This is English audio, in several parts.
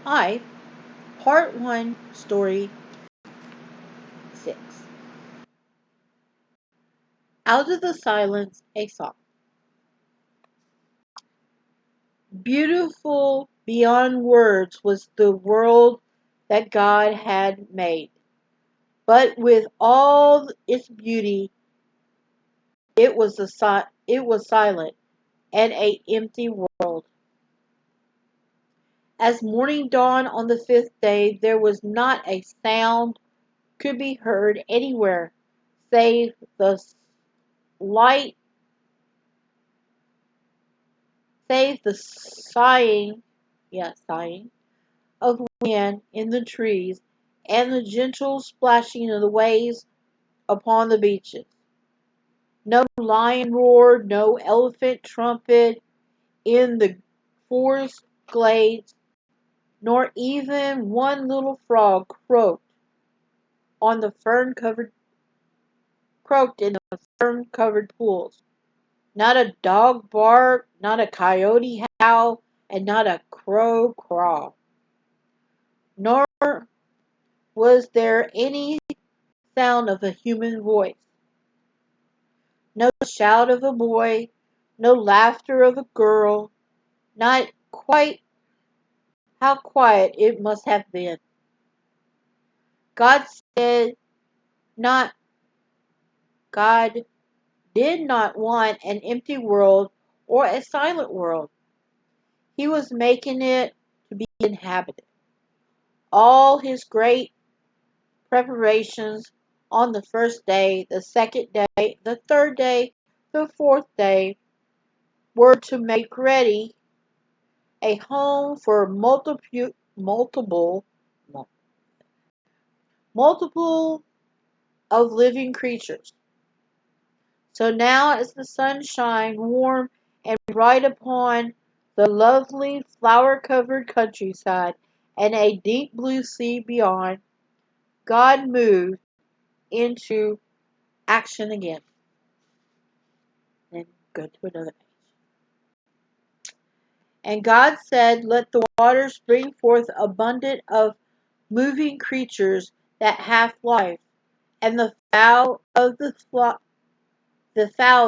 Hi, Part 1, Story 6. Out of the Silence, a Song. Beautiful beyond words was the world that God had made. But with all its beauty, it was silent and an empty world. As morning dawned on the fifth day, there was not a sound could be heard anywhere save the light save the sighing of wind in the trees and the gentle splashing of the waves upon the beaches. No lion roared, no elephant trumpeted in the forest glades, nor even one little frog on the croaked in the fern covered pools. Not a dog barked, not a coyote howled, and not a crow crawled. Nor was there any sound of a human voice. No shout of a boy, no laughter of a girl, not quite how quiet it must have been. God said not God did not want an empty world or a silent world. He was making it to be inhabited. All his great preparations on the first day, the second day, the third day, the fourth day were to make ready a home for multiple of living creatures. So now as the sun shined warm and bright upon the lovely flower-covered countryside and a deep blue sea beyond, God moved into action again. Then go to another page. And God said, let the waters bring forth abundance of moving creatures that have life, and the fowl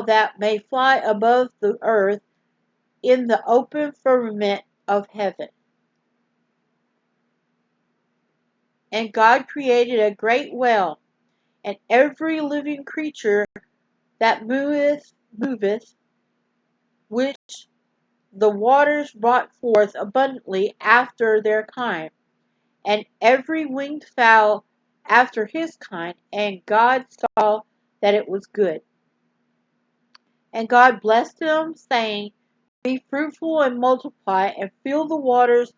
that may fly above the earth in the open firmament of heaven. And God created a great whale, and every living creature that moveth, which the waters brought forth abundantly after their kind, and every winged fowl after his kind. And God saw that it was good. And God blessed them, saying, be fruitful and multiply, and fill the waters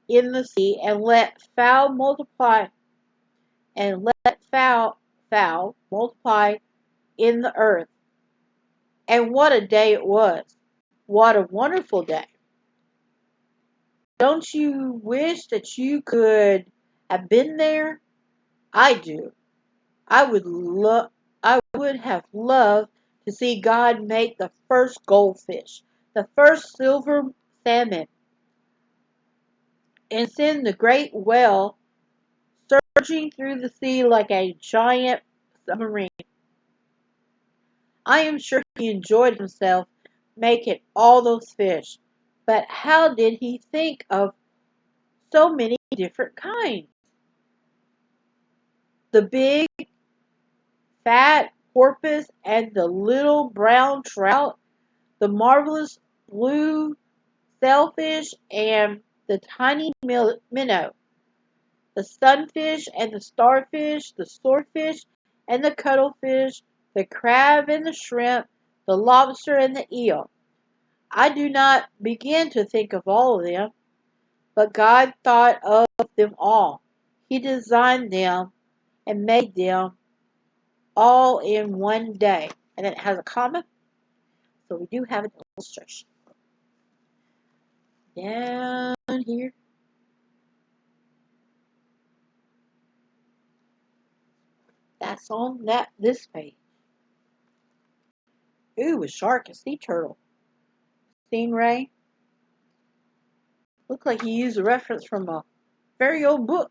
in the sea, and let fowl multiply, multiply in the earth. And what a day it was! What a wonderful day! Don't you wish that you could have been there? I do. I would have loved to see God make the first goldfish, the first silver salmon, and send the great whale surging through the sea like a giant submarine. I am sure he enjoyed himself making all those fish. But how did he think of so many different kinds? The big, fat porpoise and the little brown trout, the marvelous blue sailfish and the tiny minnow, the sunfish and the starfish, the swordfish and the cuttlefish, the crab and the shrimp, the lobster and the eel. I do not begin to think of all of them, but God thought of them all. He designed them and made them all in one day. And it has a comma, so we do have an illustration. Down here. That's on this page. Ooh, a shark, a sea turtle. Stingray. Looked like he used a reference from a very old book.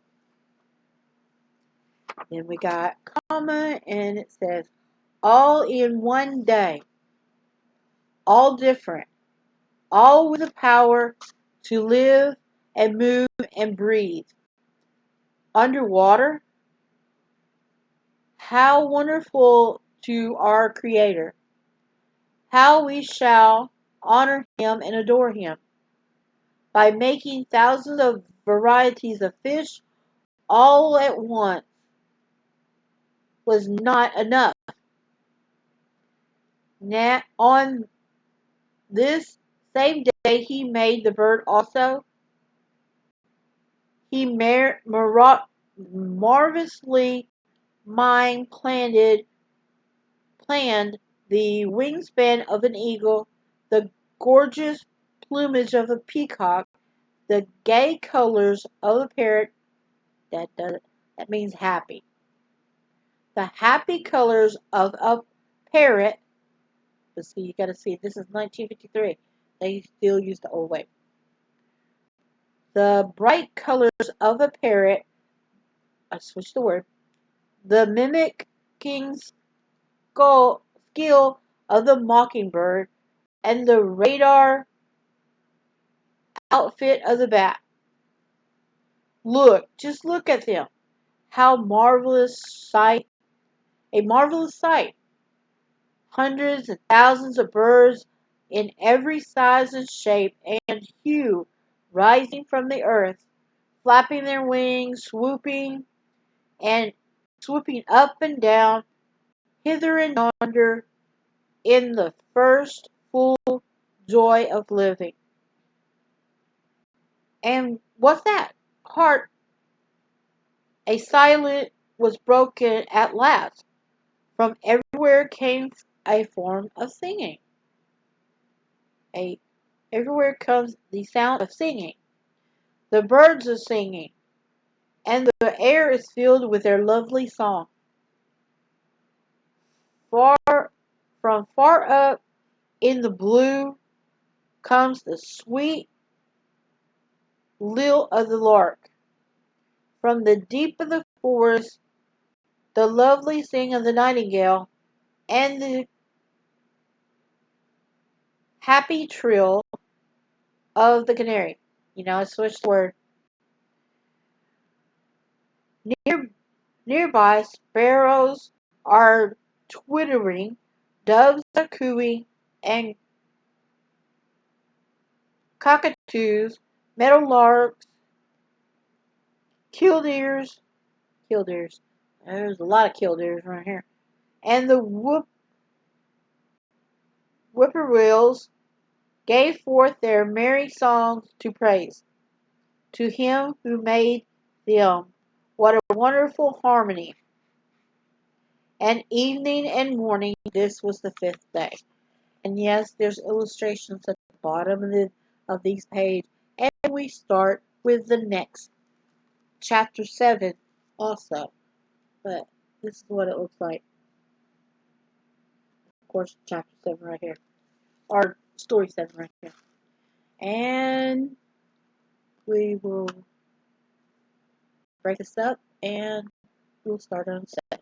Then we got comma, and it says, all in one day, all different, all with the power to live and move and breathe. Underwater, how wonderful to our Creator. How we shall honor Him and adore Him by making thousands of varieties of fish all at once was not enough. On this same day He made the bird also. He marvelously planned the wingspan of an eagle, the gorgeous plumage of a peacock, the gay colors of a parrot. That means happy. The happy colors of a parrot. But see, you got to see. This is 1953. They still use the old way. The bright colors of a parrot. I switched the word. The mimicking skill of the mockingbird, and the radar outfit of the bat. Just look at them. How marvelous sight. A marvelous sight. Hundreds and thousands of birds in every size and shape and hue rising from the earth, flapping their wings, swooping up and down, hither and yonder, in the first full joy of living. And what's that? Heart, a silence was broken at last. From everywhere came a form of singing. Everywhere comes the sound of singing. The birds are singing, and the air is filled with their lovely song. From far up in the blue comes the sweet lilt of the lark. From the deep of the forest, the lovely sing of the nightingale, and the happy trill of the canary. I switched the word. Nearby, sparrows are twittering, doves are cooing, and cockatoos, meadowlarks, killdeers. There's a lot of killdeers right here. And the whippoorwills gave forth their merry songs to praise to Him who made them. What a wonderful harmony! And evening and morning, this was the fifth day. And yes, there's illustrations at the bottom of these pages. And we start with the next chapter 7 also. But this is what it looks like. Of course, chapter 7 right here. Or story 7 right here. And we will break this up and we'll start on 7.